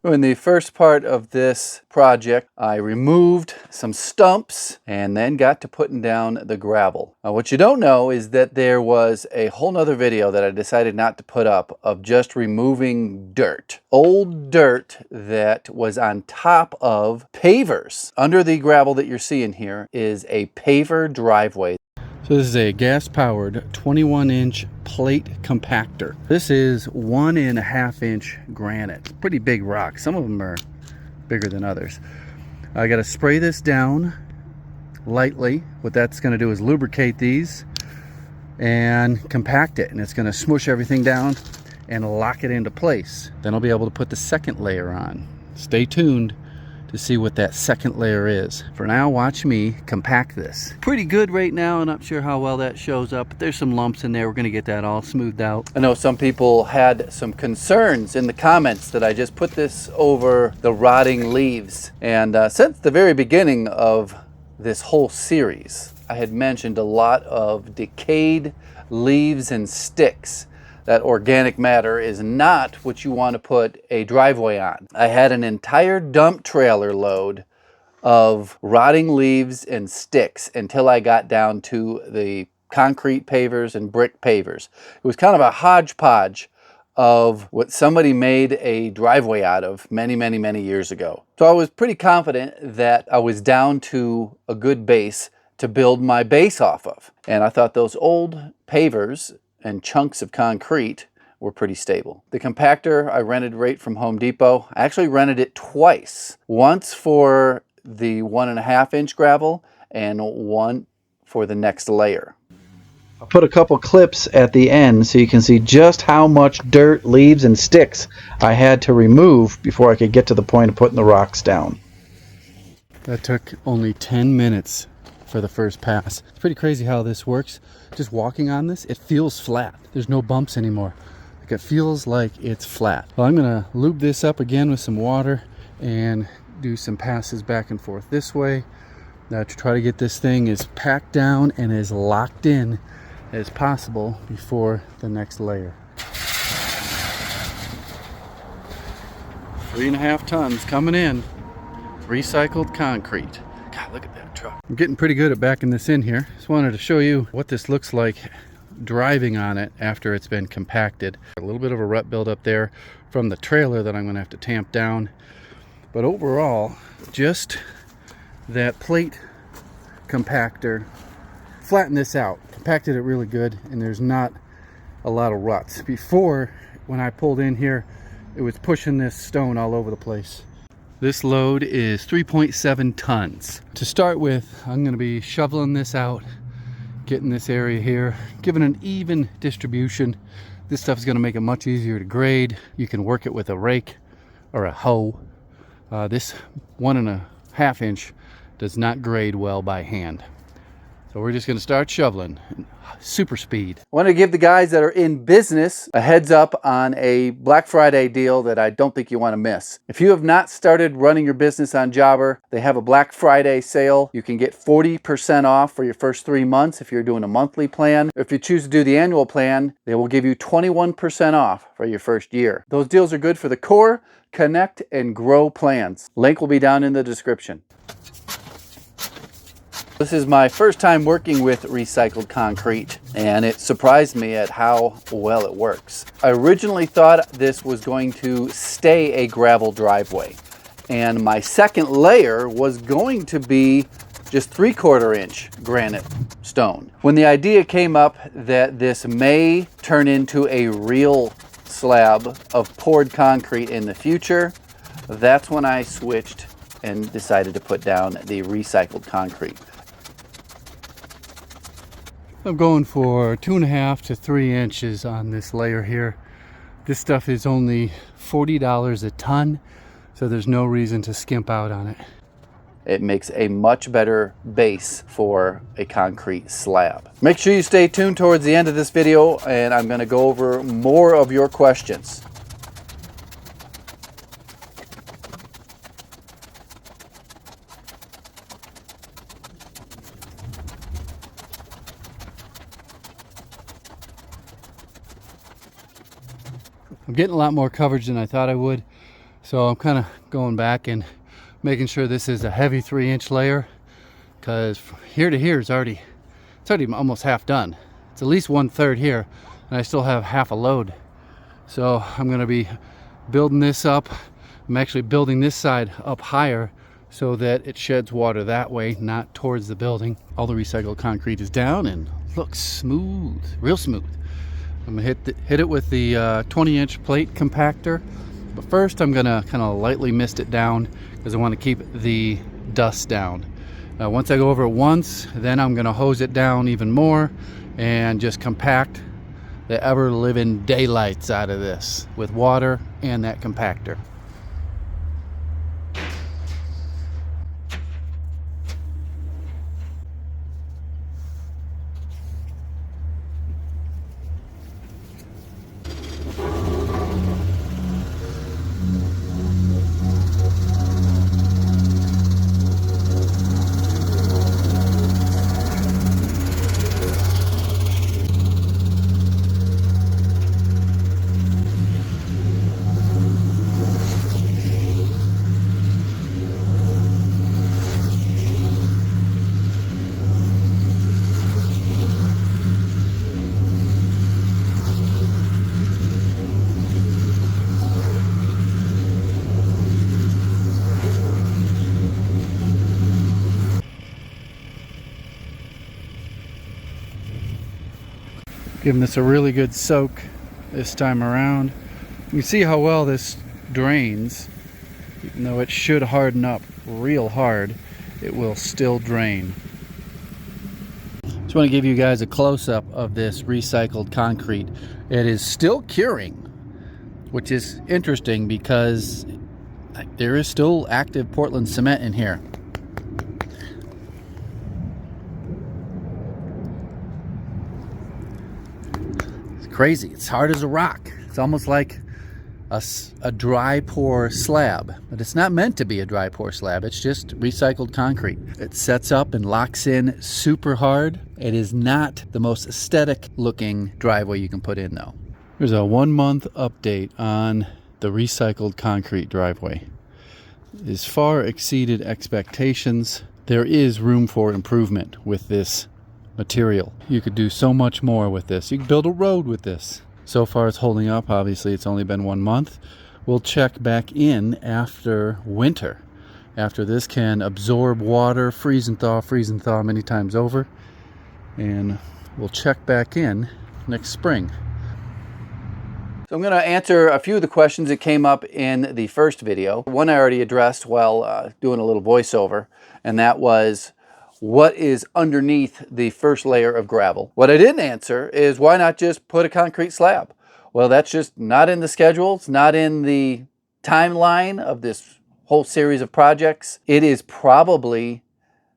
In the first part of this project, I removed some stumps and then got to putting down the gravel. What you don't know is that there was a whole nother video that I decided not to put up of just removing dirt. Old dirt that was on top of pavers. Under the gravel that you're seeing here is a paver driveway. So this is a gas-powered 21-inch plate compactor. This is 1.5-inch granite. It's pretty big rock. Some of them are bigger than others. I got to spray this down lightly. What that's going to do is lubricate these and compact it, and it's going to smush everything down and lock it into place. Then I'll be able to put the second layer on. Stay tuned to see what that second layer is. For now, watch me compact this. Pretty good right now. I'm not sure how well that shows up, but there's some lumps in there. We're gonna get that all smoothed out. I know some people had some concerns in the comments that I just put this over the rotting leaves. And since the very beginning of this whole series, I had mentioned a lot of decayed leaves and sticks. That organic matter is not what you want to put a driveway on. I had an entire dump trailer load of rotting leaves and sticks until I got down to the concrete pavers and brick pavers. It was kind of a hodgepodge of what somebody made a driveway out of many, many, many years ago. So I was pretty confident that I was down to a good base to build my base off of. And I thought those old pavers and chunks of concrete were pretty stable. The compactor I rented right from Home Depot. I actually rented it twice. Once for the 1.5-inch gravel and one for the next layer. I'll put a couple clips at the end so you can see just how much dirt, leaves, and sticks I had to remove before I could get to the point of putting the rocks down. That took only 10 minutes for the first pass. It's pretty crazy how this works. Just walking on this, it feels flat. There's no bumps anymore. Like it feels like it's flat. Well, I'm gonna lube this up again with some water and do some passes back and forth this way to try to get this thing as packed down and as locked in as possible before the next layer. 3.5 tons coming in. Recycled concrete. God, look at that truck. I'm getting pretty good at backing this in here. Just wanted to show you what this looks like driving on it after it's been compacted. A little bit of a rut buildup there from the trailer that I'm going to have to tamp down. But overall, just that plate compactor flattened this out, compacted it really good, and there's not a lot of ruts. Before, when I pulled in here, it was pushing this stone all over the place. This load is 3.7 tons. To start with, I'm going to be shoveling this out, getting this area here, giving an even distribution. This stuff is going to make it much easier to grade. You can work it with a rake or a hoe. This 1.5-inch does not grade well by hand. So we're just going to start shoveling. Super speed. I want to give the guys that are in business a heads up on a Black Friday deal that I don't think you want to miss. If you have not started running your business on Jobber, they have a Black Friday sale. You can get 40% off for your first 3 months if you're doing a monthly plan. If you choose to do the annual plan, they will give you 21% off for your first year. Those deals are good for the core, connect, and grow plans. Link will be down in the description. This is my first time working with recycled concrete, and it surprised me at how well it works. I originally thought this was going to stay a gravel driveway, and my second layer was going to be just 3/4-inch granite stone. When the idea came up that this may turn into a real slab of poured concrete in the future, that's when I switched and decided to put down the recycled concrete. I'm going for 2.5 to 3 inches on this layer here. This stuff is only $40 a ton, so there's no reason to skimp out on it. It makes a much better base for a concrete slab. Make sure you stay tuned towards the end of this video, and I'm going to go over more of your questions. I'm getting a lot more coverage than I thought I would. So I'm kind of going back and making sure this is a heavy 3-inch layer, because here to here is already almost half done. It's at least 1/3 here, and I still have half a load. So I'm going to be building this up. I'm actually building this side up higher so that it sheds water that way, not towards the building. All the recycled concrete is down and looks smooth, real smooth. I'm gonna hit it with the 20-inch plate compactor, but first I'm gonna kind of lightly mist it down because I want to keep the dust down. Once I go over it once, then I'm gonna hose it down even more and just compact the ever-living daylights out of this with water and that compactor. Giving this a really good soak this time around. You can see how well this drains. Even though it should harden up real hard, it will still drain. Just want to give you guys a close-up of this recycled concrete. It is still curing, which is interesting because there is still active Portland cement in here. Crazy. It's hard as a rock. It's almost like a dry pour slab, but it's not meant to be a dry pour slab. It's just recycled concrete. It sets up and locks in super hard. It is not the most aesthetic looking driveway you can put in though. Here's a 1-month update on the recycled concrete driveway. It has far exceeded expectations. There is room for improvement with this material. You could do so much more with this. You could build a road with this. So far it's holding up. Obviously it's only been 1 month. We'll check back in after winter, after this can absorb water, freeze and thaw many times over, and we'll check back in next spring. So I'm going to answer a few of the questions that came up in the first video. One I already addressed while doing a little voiceover, and that was, what is underneath the first layer of gravel? What I didn't answer is, why not just put a concrete slab? Well, that's just not in the schedule. It's not in the timeline of this whole series of projects. It is probably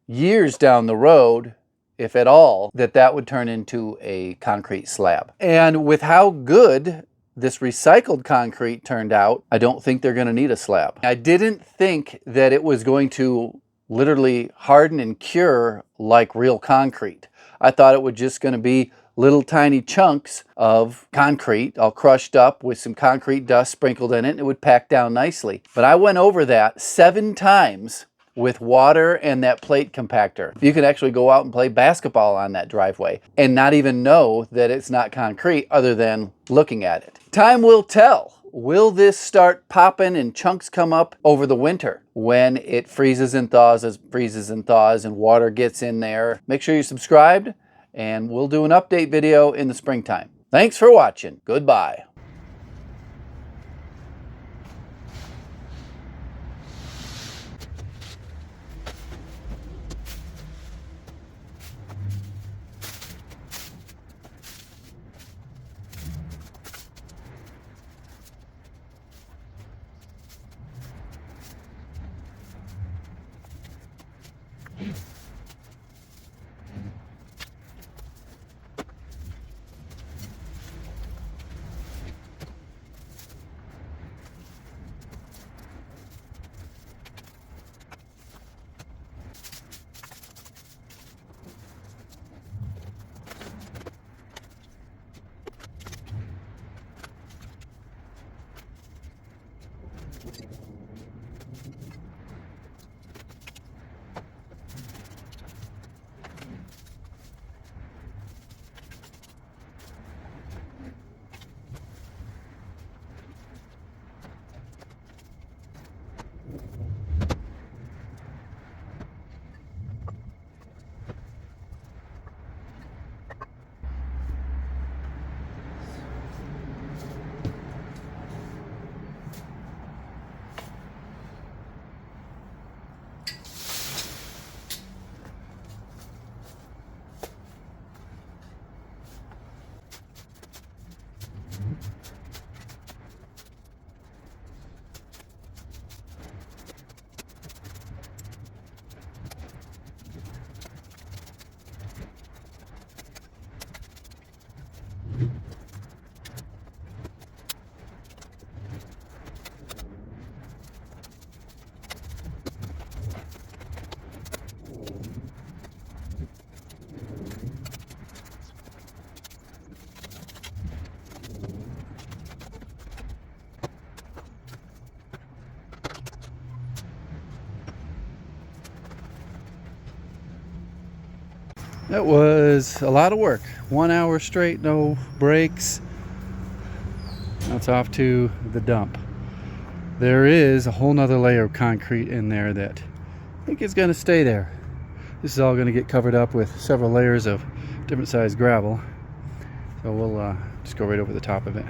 years down the road, if at all, that would turn into a concrete slab. And with how good this recycled concrete turned out, I don't think they're going to need a slab. I didn't think that it was going to literally harden and cure like real concrete. I thought it was just going to be little tiny chunks of concrete all crushed up with some concrete dust sprinkled in it, and it would pack down nicely. But I went over that 7 times with water and that plate compactor. You can actually go out and play basketball on that driveway and not even know that it's not concrete other than looking at it. Time will tell. Will this start popping and chunks come up over the winter when it freezes and thaws and water gets in there? Make sure you're subscribed, and we'll do an update video in the springtime. Thanks for watching. Goodbye. That was a lot of work. 1 hour straight, no breaks. Now it's off to the dump. There is a whole nother layer of concrete in there that I think is going to stay there. This is all going to get covered up with several layers of different sized gravel. So we'll just go right over the top of it.